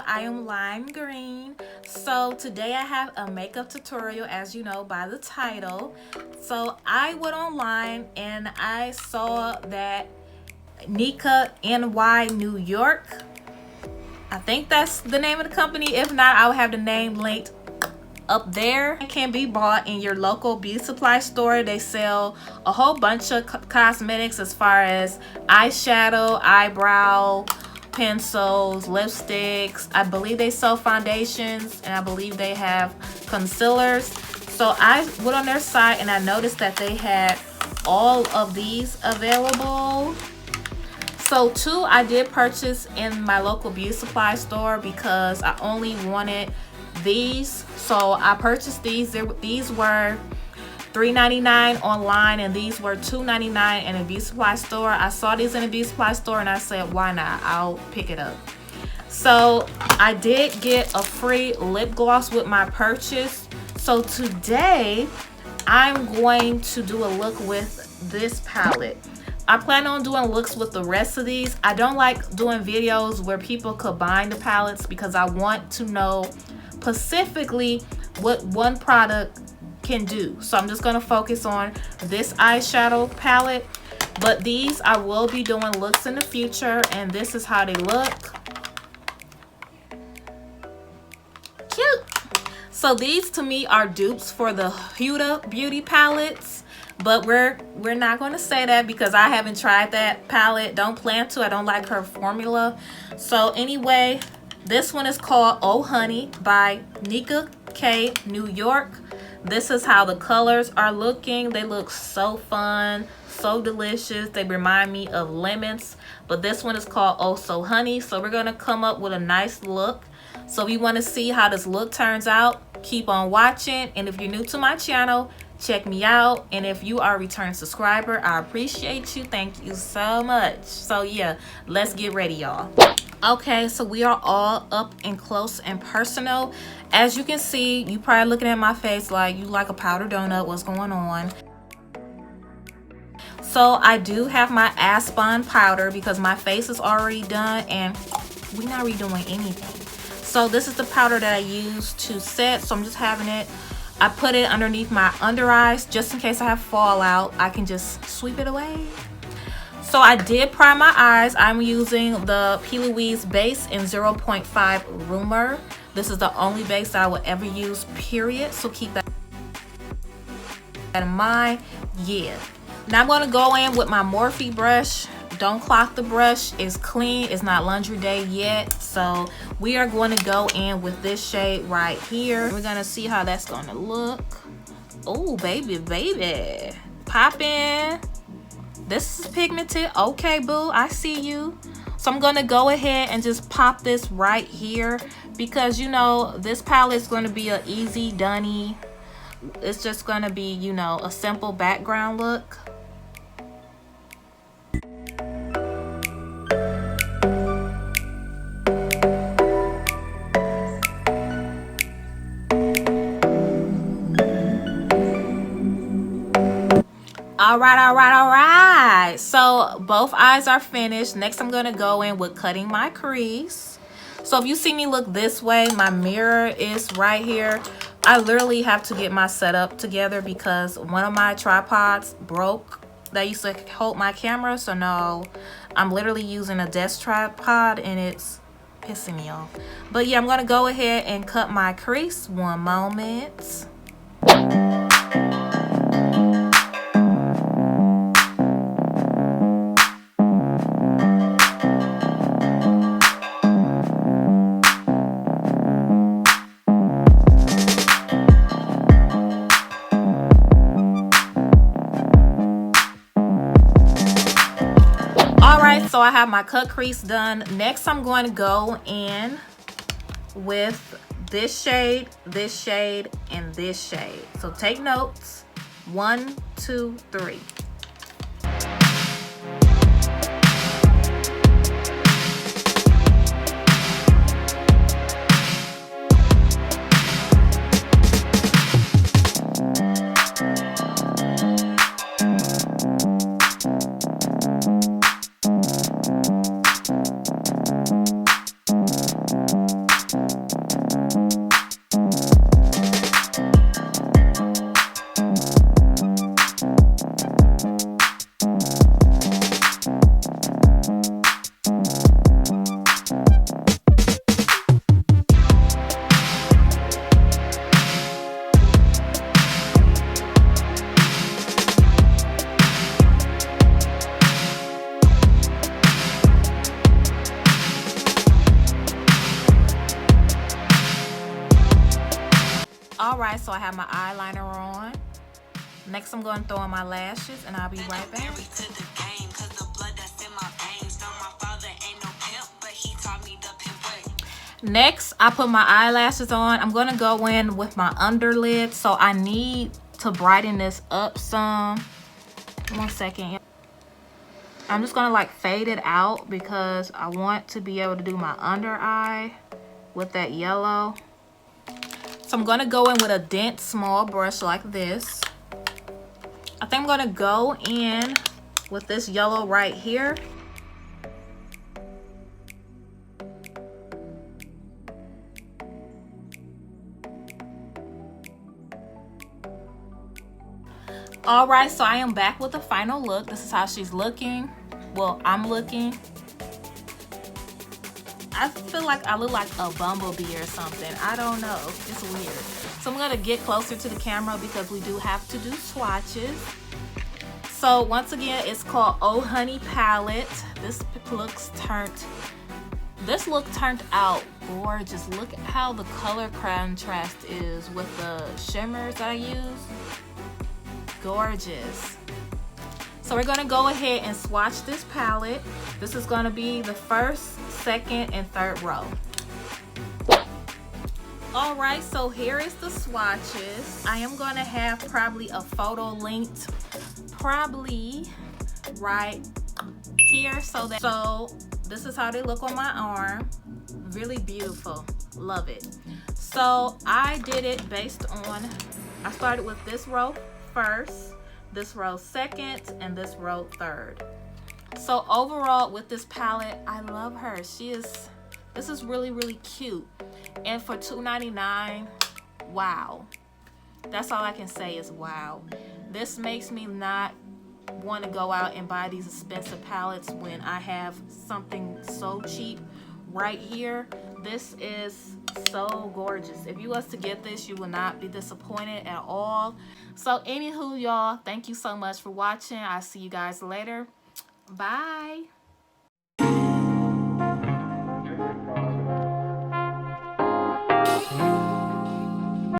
I am Lime Green. So today I have a makeup tutorial, as you know by the title. So I went online and I saw that Nicka NY New York, I think that's the name of the company. If not, I'll have the name linked up there. It can be bought in your local beauty supply store. They sell a whole bunch of cosmetics as far as eyeshadow, eyebrow pencils, lipsticks. I believe they sell foundations, and I believe they have concealers. So I went on their site and I noticed that they had all of these available. So two I did purchase in my local beauty supply store because I only wanted these. So I purchased these. These were $3.99 online and these were $2.99 in a beauty supply store. I saw these in a beauty supply store and I said, why not? I'll pick it up. So I did get a free lip gloss with my purchase. So today I'm going to do a look with this palette. I plan on doing looks with the rest of these. I don't like doing videos where people combine the palettes because I want to know specifically what one product can do. So I'm just going to focus on this eyeshadow palette, but these I will be doing looks in the future, and this is how they look. Cute. So these to me are dupes for the Huda Beauty palettes, but we're not going to say that because I haven't tried that palette. Don't plan to. I don't like her formula. So anyway, this one is called Oh Honey by Nicka K New York. This is how the colors are looking. They look so fun, so delicious. They remind me of lemons, but this one is called Oh So Honey. So we're going to come up with a nice look. So if you want to see how this look turns out, keep on watching. And if you're new to my channel, check me out. And if you are a return subscriber, I appreciate you. Thank you so much. So yeah, let's get ready, y'all. Okay, so we are all up and close and personal. As you can see, you probably looking at my face like you like a powdered donut. What's going on? So I do have my Aspon powder because my face is already done and we're not redoing anything. So this is the powder that I use to set. So I'm just having it. I put it underneath my under eyes just in case I have fallout. I can just sweep it away. So I did prime my eyes. I'm using the P. Louise base in 0.5 Rumor. This is the only base that I would ever use, period. So keep that in mind. Yeah. Now I'm going to go in with my Morphe brush. Don't clog the brush. It's clean. It's not laundry day yet. So we are going to go in with this shade right here. We're going to see how that's going to look. Oh, baby, baby. Pop in. This is pigmented. Okay, boo, I see you. So I'm going to go ahead and just pop this right here because, you know, this palette is going to be an easy dunny. It's just going to be, you know, a simple background look. All right. So both eyes are finished. Next, I'm going to go in with cutting my crease. So if you see me look this way, my mirror is right here. I literally have to get my setup together because one of my tripods broke that used to hold my camera. So no, I'm literally using a desk tripod and it's pissing me off. But yeah, I'm going to go ahead and cut my crease. One moment. So I have my cut crease done. Next, I'm going to go in with this shade, and this shade. So take notes. 1, 2, 3. Alright, so I have my eyeliner on. Next, I'm going to throw on my lashes, and I'll be right back. Next, I put my eyelashes on. I'm going to go in with my underlid, so I need to brighten this up some. 1 second. I'm just going to like fade it out because I want to be able to do my under eye with that yellow. So I'm going to go in with a dense small brush like this. I think I'm going to go in with this yellow right here. Alright, so I am back with the final look. This is how she's looking. Well, I'm looking. I feel like I look like a bumblebee or something. I don't know. It's weird. So I'm going to get closer to the camera because we do have to do swatches. So once again, it's called Oh Honey Palette. This look turned out gorgeous. Look at how the color contrast is with the shimmers that I use. Gorgeous. So we're going to go ahead and swatch this palette. This is going to be the first, second, and third row. Alright, so here is the swatches. I am going to have probably a photo linked probably right here. So this is how they look on my arm. Really beautiful. Love it. So I did it based on, I started with this row first, this row second, and this row third. So overall with this palette, I love her. This is really, really cute. And for $2.99, wow. That's all I can say is wow. This makes me not want to go out and buy these expensive palettes when I have something so cheap right here. This is so gorgeous. If you was to get this, you will not be disappointed at all. So anywho, y'all, thank you so much for watching. I'll see you guys later. Bye.